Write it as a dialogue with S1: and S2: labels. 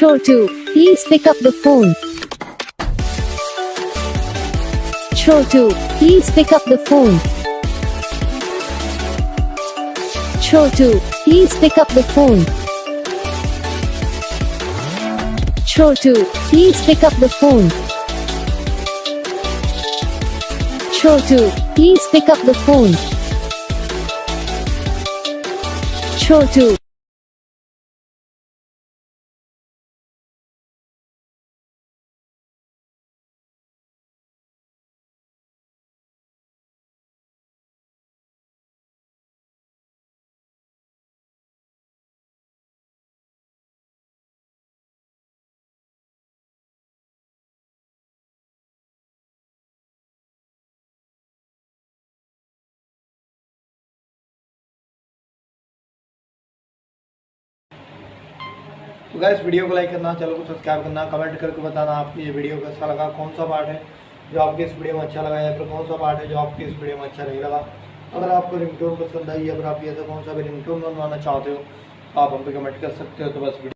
S1: Chotu, please pick up the phone. Chotu, please pick up the phone. Chotu, please pick up the phone. Chotu, please pick up the phone. Chotu, please pick up the phone. Chotu.
S2: तो guys video को like करना, channel को subscribe करना, comment करके बताना आपको ये video कैसा लगा, कौन सा पार्ट है जो आपके इस वीडियो में अच्छा लगा या फिर कौन सा पार्ट है जो आपके इस वीडियो में अच्छा नहीं लगा। अगर आपको रिंगटोन पसंद आई या फिर आप ये तो कौन सा भी रिंगटोन बनवाना चाहते हो तो आप हम पे कमेंट कर सकते हो। तो बस